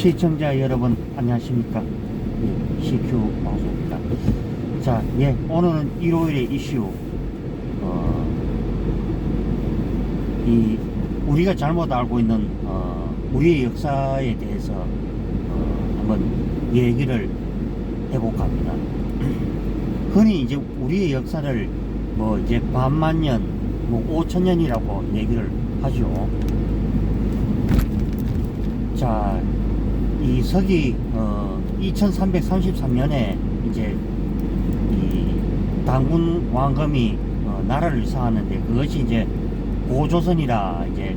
시청자 여러분 안녕하십니까. CQ 방송입니다. 자, 오늘은 일요일의 이슈, 우리가 잘못 알고 있는 우리의 역사에 대해서 한번 얘기를 해볼까 합니다. 흔히 이제 우리의 역사를 이제 반만년, 5천년이라고 얘기를 하죠. 자, 이 서기 2333년에 이제 이 당군 왕검이 나라를 이사하는데, 그것이 이제 고조선이라 이제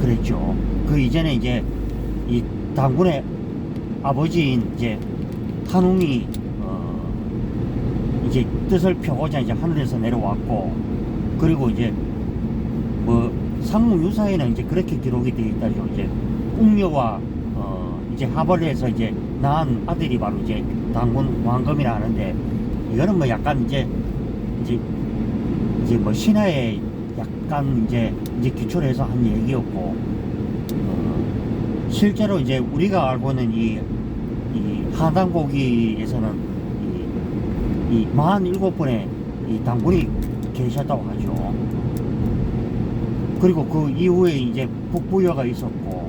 그랬죠. 그 이전에 이제 이 당군의 아버지인 이제 한웅이 이제 뜻을 펴고자 이제 하늘에서 내려왔고, 그리고 이제 상무유사에는 이제 그렇게 기록이 되어 있다죠. 이제 웅녀와 이제 합을 해서 이제 낳은 아들이 바로 이제 당군 왕검이라 하는데, 이거는 약간 이제 신화에 약간 이제 기초를 해서 한 얘기였고, 실제로 이제 우리가 알고 있는 이 하단고기에서는 이 47분의 이 당군이 계셨다고 하죠. 그리고 그 이후에 이제 북부여가 있었고,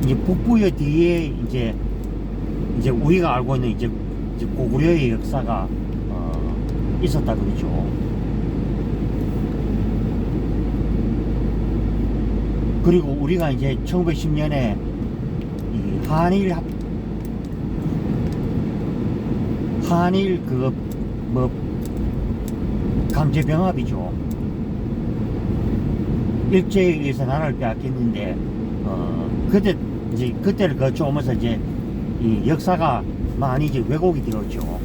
이제 북부여 뒤에 이제 우리가 알고 있는 이제 고구려의 역사가 있었다 그러죠. 그리고 우리가 이제 1910년에 이 한일 강제병합이죠. 일제에 의해서 나라를 빼앗겼는데, 그때를 거쳐오면서 이제 이 역사가 많이 이제 왜곡이 되었죠.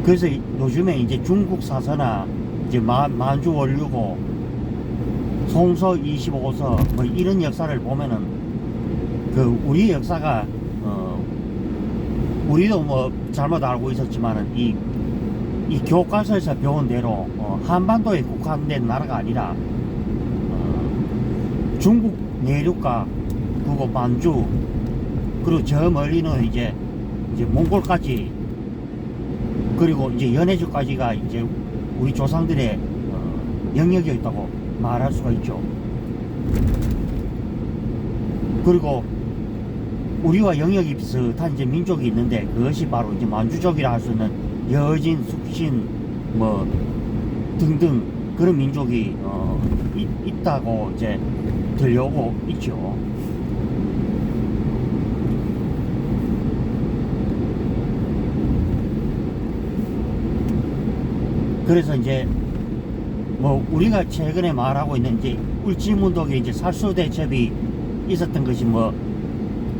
그래서 요즘에 이제 중국 사서나 이제 만주 원류고 송서 25서 이런 역사를 보면은 우리 역사가 우리도 잘못 알고 있었지만은 이 교과서에서 배운 대로 한반도에 국한된 나라가 아니라 중국 내륙과 그리고 만주, 그리고 저 멀리는 이제 몽골까지, 그리고 이제 연해주까지가 이제 우리 조상들의 영역이었다고 말할 수가 있죠. 그리고 우리와 영역이 비슷한 이제 민족이 있는데, 그것이 바로 이제 만주족이라 할 수 있는 여진, 숙신 등등 그런 민족이 있다고 이제 들려오고 있죠. 그래서 이제 우리가 최근에 말하고 있는 이제 울진문독에 이제 살수대첩이 있었던 것이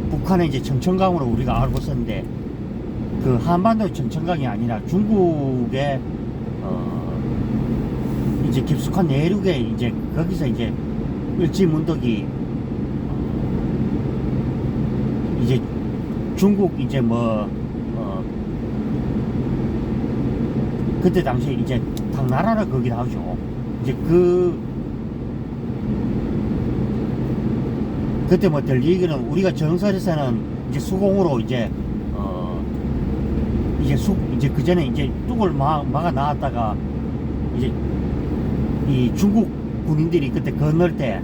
북한의 이제 청천강으로 우리가 알고 있었는데, 그 한반도의 청천강이 아니라 중국의 이제 깊숙한 내륙에 이제 거기서 이제 울진문독이 이제 중국 이제 그때 당시에 이제 당나라를 거기다 하죠. 이제 그때 들리기는, 우리가 정설에서는 이제 수공으로 이제 그 전에 이제 뚝을 막아 나왔다가 이제 이 중국 군인들이 그때 건널 때,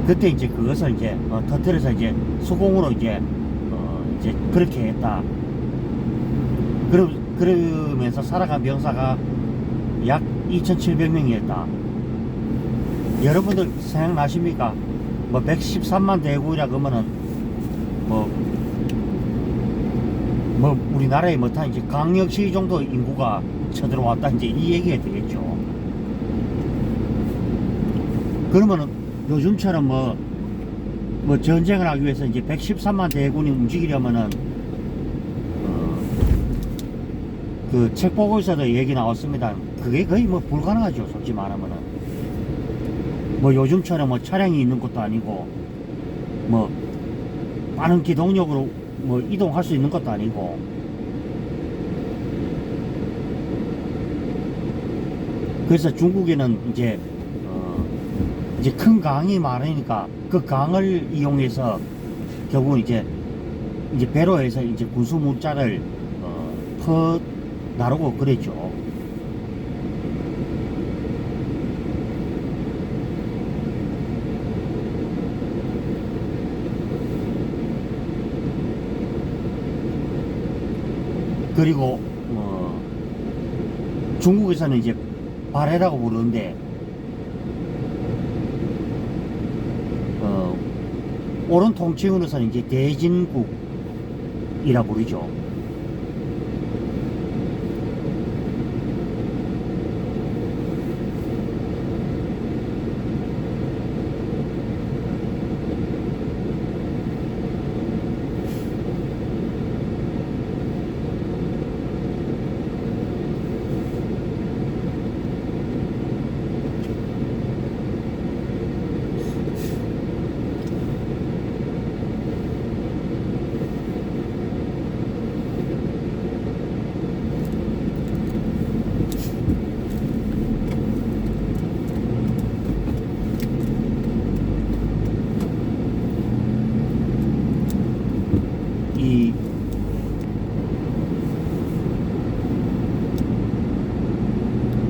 그때 이제 그것을 이제 터뜨려서 이제 수공으로 이제 그렇게 했다. 그러면서 살아간 병사가 약 2,700명이었다. 여러분들 생각나십니까? 113만 대군이라 그러면은 우리나라에 못한 이제 강력시 정도 인구가 쳐들어왔다, 이제 이 얘기가 되겠죠. 그러면은 요즘처럼 전쟁을 하기 위해서 이제 113만 대군이 움직이려면은 그 책 보고서도 얘기 나왔습니다. 그게 거의 불가능하죠, 솔직히 말하면은. 요즘처럼 차량이 있는 것도 아니고, 빠른 기동력으로 이동할 수 있는 것도 아니고. 그래서 중국에는 이제 이제 큰 강이 많으니까 그 강을 이용해서 결국은 이제 배로해서 이제 군수 문자를 퍼 나르고 그랬죠. 그리고 중국에서는 이제 발해라고 부르는데 옳은 통칭으로서는 이제 대진국이라 부르죠.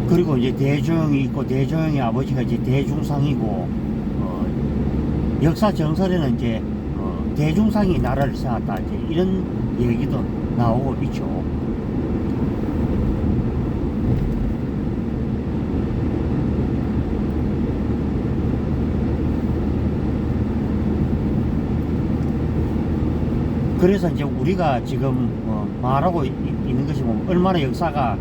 그리고 이제 대종이 있고 대종의 아버지가 이제 대중상이고 역사 정설에는 이제 대중상이 나라를 세웠다 이제 이런 얘기도 나오고 있죠. 그래서 이제 우리가 지금 말하고 있는 것이 뭐 얼마나 역사가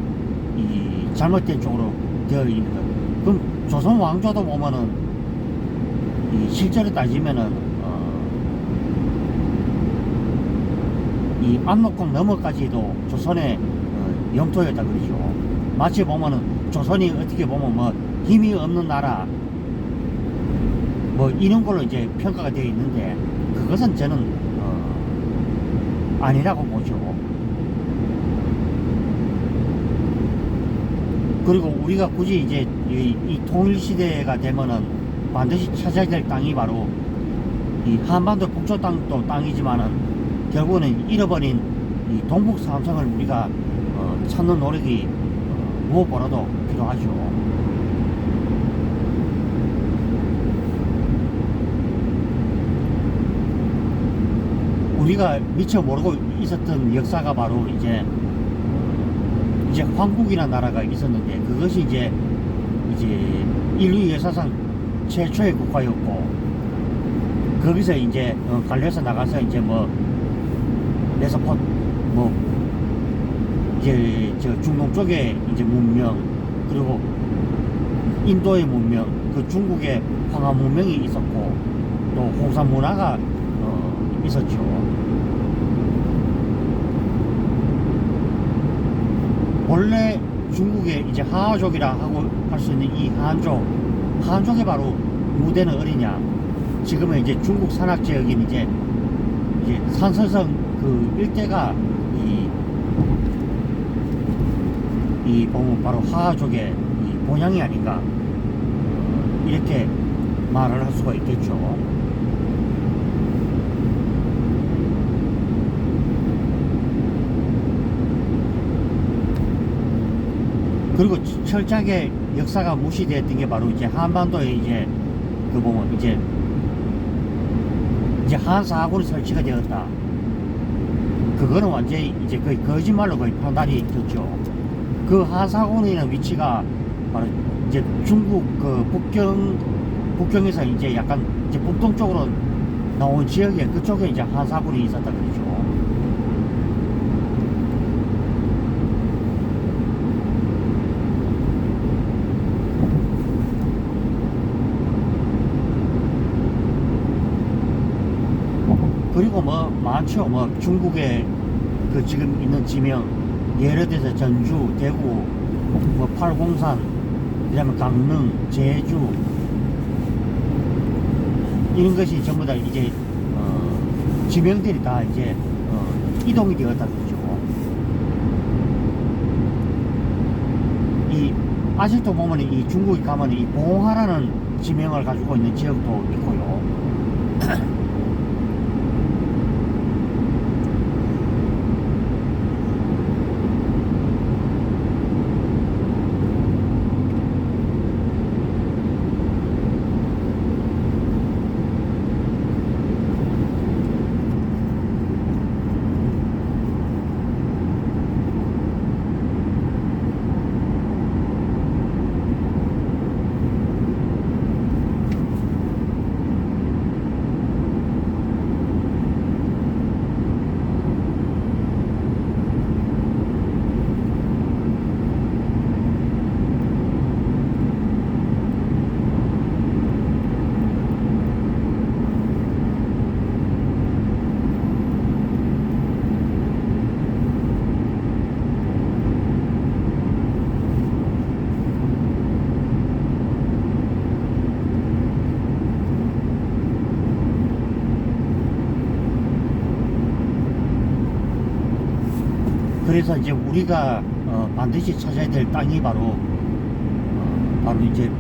잘못된 쪽으로 되어 있는 것. 그럼 조선 왕조도 보면은 실제로 따지면은 이 압록강 너머까지도 조선의 영토였다 그러죠. 마치 보면은 조선이 어떻게 보면 뭐 힘이 없는 나라 뭐 이런 걸로 이제 평가가 되어 있는데 그것은 저는 아니라고 보죠. 그리고 우리가 굳이 이제 이 통일시대가 되면은 반드시 찾아야 될 땅이 바로 이 한반도 북쪽 땅도 땅이지만은 결국은 잃어버린 이 동북 삼성을 우리가 찾는 노력이 무엇보다도 필요하죠. 우리가 미처 모르고 있었던 역사가 바로 이제 황국이라는 나라가 있었는데 그것이 이제 인류 역사상 최초의 국가였고 거기서 이제 갈려서 나가서 이제 뭐 레서포트 뭐 이제 저 중동 쪽에 이제 문명 그리고 인도의 문명 그 중국의 황하 문명이 있었고 또 홍산 문화가 있었죠. 원래 중국의 이제 하족이라 하고 할 수 있는 이 한족이 바로 무대는 어디냐? 지금은 이제 중국 산악 지역인 이제 산서성 그 일대가 이 보면 바로 하족의 이 본향이 아닌가 이렇게 말을 할 수가 있겠죠. 그리고 철저하게 역사가 무시되었던 게 바로 이제 한반도에 이제 그 보면 이제 한사군이 설치가 되었다. 그거는 완전히 이제 거의 거짓말로 거의 판단이 됐죠. 그 한사군의 위치가 바로 이제 중국 그 북경에서 이제 약간 이제 북동쪽으로 나온 지역에 그쪽에 이제 한사군이 있었다 그러죠. 그리고 뭐 많죠. 뭐 중국의 그 지금 있는 지명 예를 들어서 전주, 대구, 뭐 팔공산, 그다음에 강릉, 제주 이런 것이 전부 다 이제 지명들이 다 이제 이동이 되었다 그러죠. 이 아직도 보면 이 중국에 가면 이 봉하라는 지명을 가지고 있는 지역도 있고요. 그래서 이제 우리가 반드시 찾아야 될 땅이 바로 이제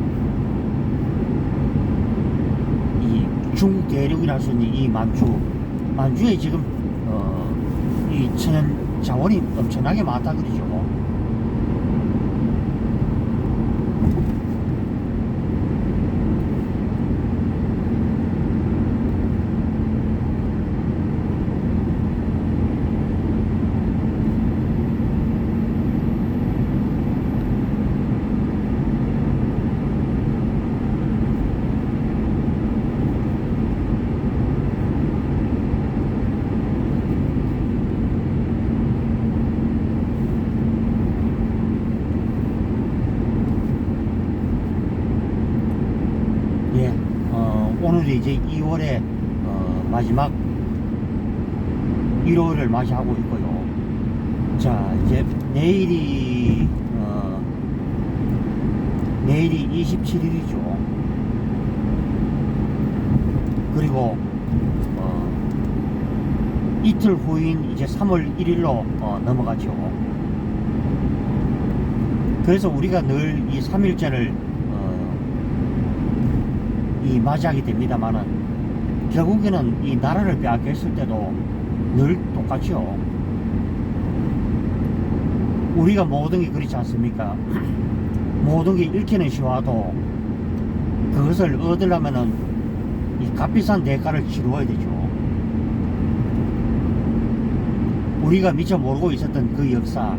이 중국 대륙이라 할 수 있는 이 만주에 지금 이 천연 자원이 엄청나게 많다 그러죠. 예, 오늘이 이제 2월의 마지막 일요일을 맞이하고 있고요. 자, 이제 내일이 27일이죠. 그리고 이틀 후인 이제 3월 1일로 넘어가죠. 그래서 우리가 늘 이 3일째를 맞이하게 됩니다만은 결국에는 이 나라를 빼앗겼을 때도 늘 똑같죠. 우리가 모든 게 그렇지 않습니까? 모든 게 잃기는 쉬워도 그것을 얻으려면은 이 값비싼 대가를 치루어야 되죠. 우리가 미처 모르고 있었던 그 역사,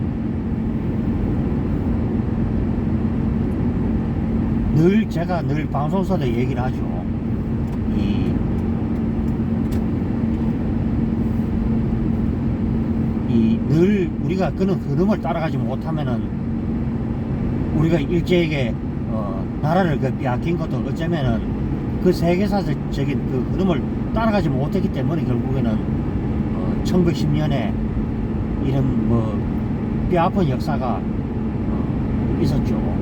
제가 늘 방송에서도 얘기를 하죠. 늘 우리가 그런 흐름을 따라가지 못하면은 우리가 일제에게 나라를 빼앗긴 것도 어쩌면은 그 세계사적인 그 흐름을 따라가지 못했기 때문에 결국에는 1910년에 이런 뼈아픈 역사가 있었죠.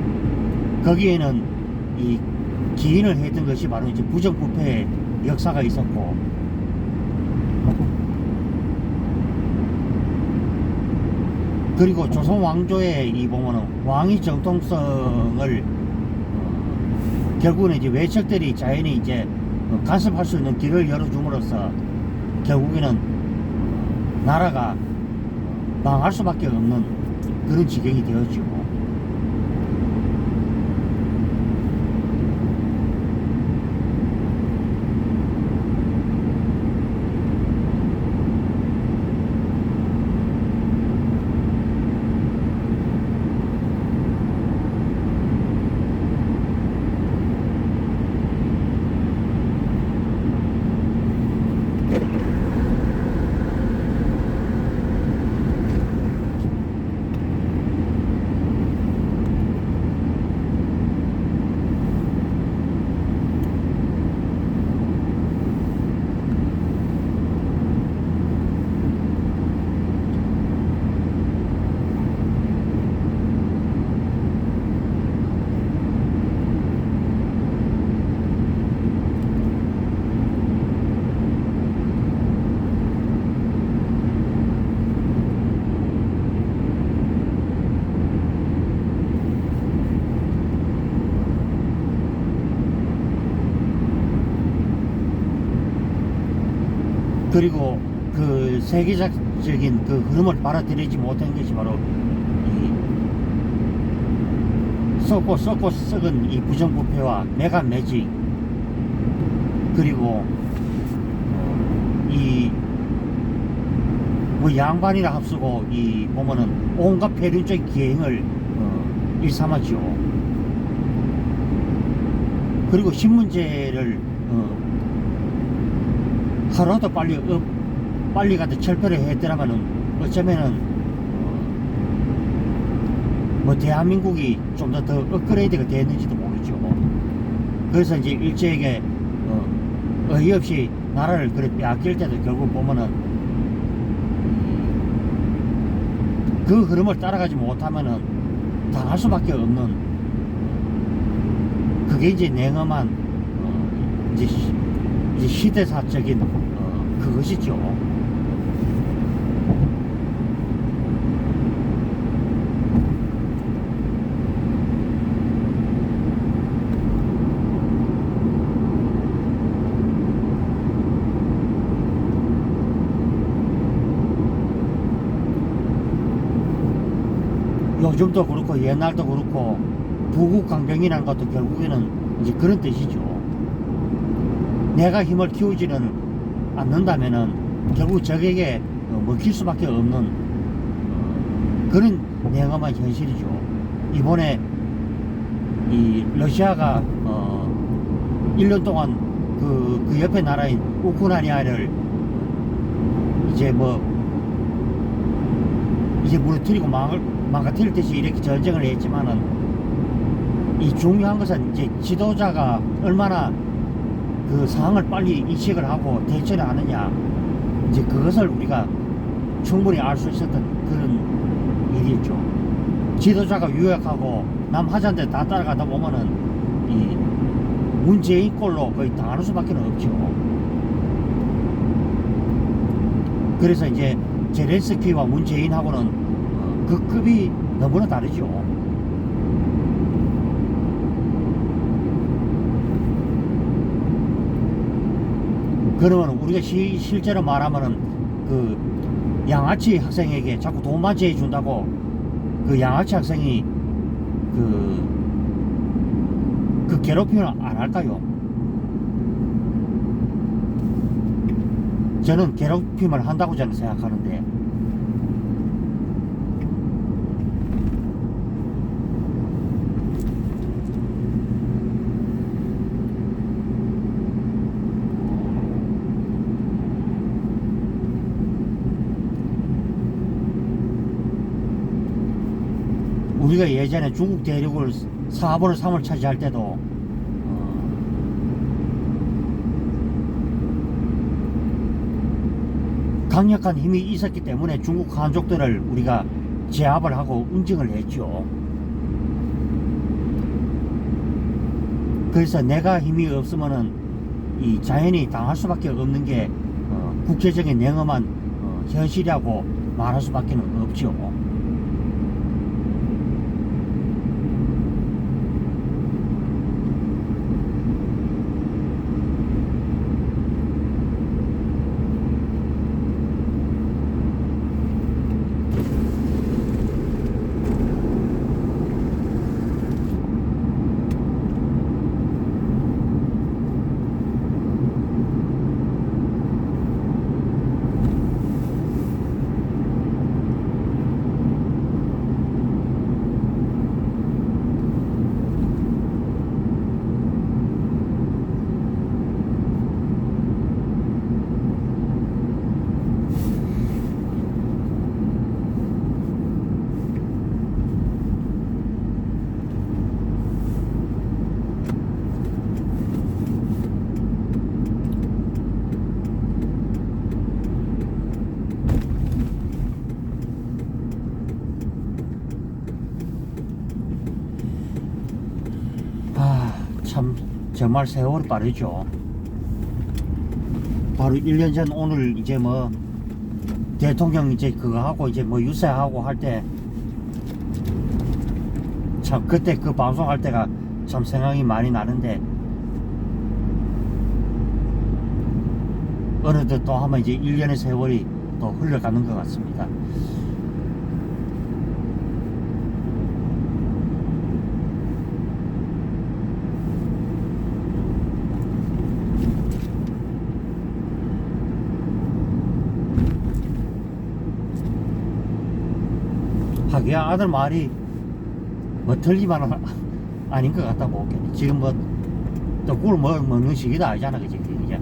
거기에는 이 기인을 했던 것이 바로 이제 부정부패의 역사가 있었고, 그리고 조선 왕조의 이 보면은 왕위 정통성을 결국은 이제 외척들이 자연히 이제 간섭할 수 있는 길을 열어줌으로써 결국에는 나라가 망할 수밖에 없는 그런 지경이 되었죠. 그리고 그 세계적인 그 흐름을 받아들이지 못한 것이 바로 이 썩고 썩은 이 부정부패와 매간 매직, 그리고 이 뭐 양반이라 합쓰고 이 보면은 온갖 폐륜적 기행을 일삼았죠. 그리고 신문제를 하루라도 빨리 가서 철폐를 했더라면은 어쩌면은 뭐 대한민국이 좀 더 업그레이드가 됐는지도 모르죠. 그래서 이제 일제에게 어이없이 나라를 그래 빼앗길 때도 결국 보면은 그 흐름을 따라가지 못하면은 당할 수밖에 없는, 그게 이제 냉엄한 이제 시대사적인 그것이죠. 요즘도 그렇고 옛날도 그렇고 부국강병이라는 것도 결국에는 이제 그런 뜻이죠. 내가 힘을 키우지는 않는다면은 결국 적에게 먹힐 수밖에 없는 그런 냉엄한 현실이죠. 이번에 이 러시아가 1년 동안 그 옆에 나라인 우크라이나를 이제 무너뜨리고 망가뜨릴 듯이 이렇게 전쟁을 했지만은, 이 중요한 것은 이제 지도자가 얼마나 그 상황을 빨리 인식을 하고 대처를 하느냐, 이제 그것을 우리가 충분히 알 수 있었던 그런 일이었죠. 지도자가 유약하고 남 하자는데 다 따라가다 보면은 이 문재인 꼴로 거의 당하는 수밖에 없죠. 그래서 이제 제렌스키와 문재인하고는 그 급이 너무나 다르죠. 그러면 우리가 실제로 말하면은 그 양아치 학생에게 자꾸 돈만 제해준다고 그 양아치 학생이 그 괴롭힘을 안 할까요? 저는 괴롭힘을 한다고 저는 생각하는데, 우리가 예전에 중국 대륙을 4분의 3을 차지할 때도 강력한 힘이 있었기 때문에 중국 한족들을 우리가 제압을 하고 응징을 했죠. 그래서 내가 힘이 없으면은 이 자연이 당할 수밖에 없는 게 국제적인 냉엄한 현실이라고 말할 수밖에 없죠. 참 정말 세월이 빠르죠. 바로 1년 전 오늘 이제 뭐 대통령 이제 그거 하고 이제 뭐 유세하고 할 때 참 그때 그 방송할 때가 참 생각이 많이 나는데, 어느덧 또 하면 이제 1년의 세월이 또 흘러가는 것 같습니다. 하기야 아들 말이 뭐 틀리만 아닌 것 같다고 보겠네. 지금 뭐 또 꿀 먹는 시기도 아니잖아, 그지? 그게.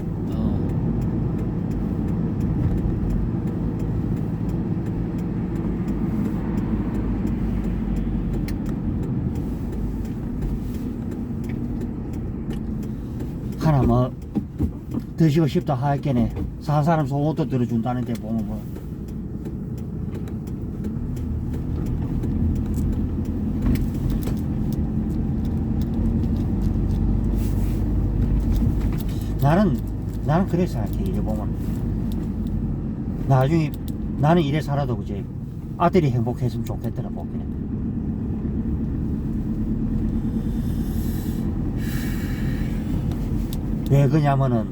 하나 뭐 드시고 싶다 하겠네. 산 사람 소원도 들어준다는데 보면 뭐. 나는 그래 생각해. 이래 보면 나중에 나는 이래 살아도 그지 아들이 행복했으면 좋겠더라 보기는. 왜 그러냐면은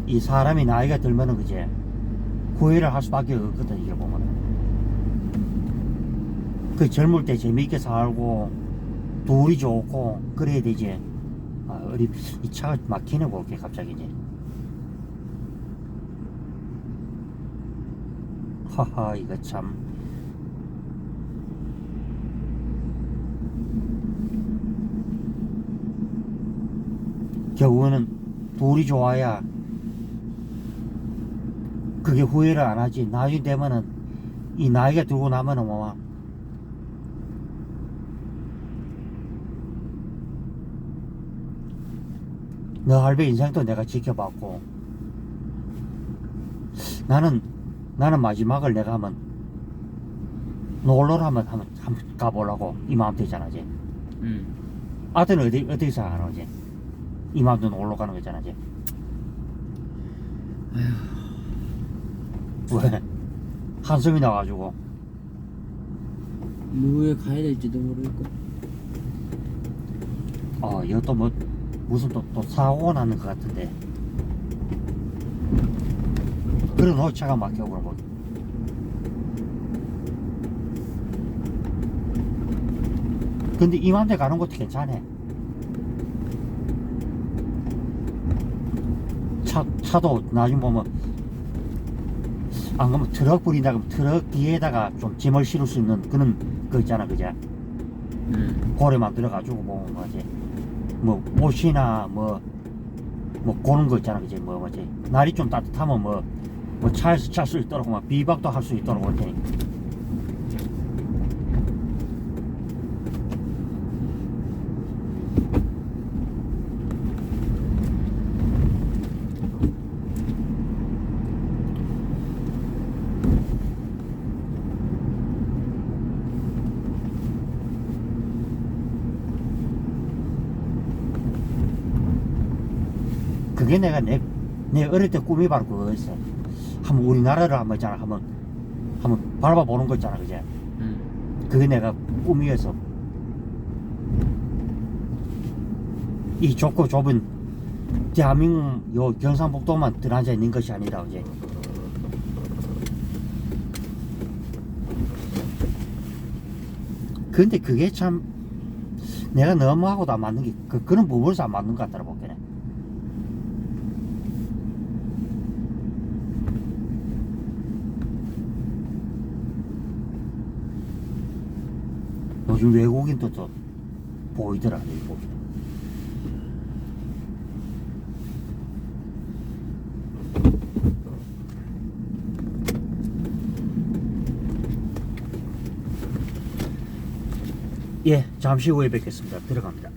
이 사람이 나이가 들면은 그지 후회를 할 수밖에 없거든. 이게 보면은 그 젊을 때 재미있게 살고 둘이 좋고 그래야 되지. 이 차가 막히네 볼게 갑자기 이제. 하하 이거 참. 결국에는 둘이 좋아야 그게 후회를 안 하지. 나중에 되면은 이 나이가 들고 나면은 뭐 너 할배 인생도 내가 지켜봤고 나는 마지막을 내가 하면 놀러를 한번 가보려고 이 마음 되잖아 이제. 아들은 어디 생각하노 이제? 이 마음도 놀러 가는 거잖아 이제. 왜? 한숨이 나가지고. 뭐에 가야 될지도 모르겠고. 이것도 뭐 무슨 또 사고가 나는 것 같은데. 그래 놓 차가 막혀 그럼 뭐. 근데 이맘때 가는 것도 괜찮아. 차도 나중에 보면 안 그러면 트럭 부린다 그러면 트럭 뒤에다가 좀 짐을 실을 수 있는 그런 거 있잖아 그제. 고래 만들어가지고 뭐지 뭐 옷이나 뭐 그런 거 있잖아 그제. 뭐지 날이 좀 따뜻하면 뭐 차에서 잘 수 있도록 막 비박도 할 수 있도록 할 테니. 그게 내 어릴 때 꿈이 바로 그거였어. 한번 우리나라를 한번 있잖아 한번 밟아보는 거 있잖아 그제. 그게 내가 꿈이어서. 이 좁고 좁은 대한민국 요 경상북도만 들어앉아 있는 것이 아니라 그제. 근데 그게 참 내가 너무하고도 안 맞는 게 그런 부분에서 안 맞는 것 같더라 보기에는. 요즘 외국인도 또 보이더라 보기는. 예, 잠시 후에 뵙겠습니다. 들어갑니다.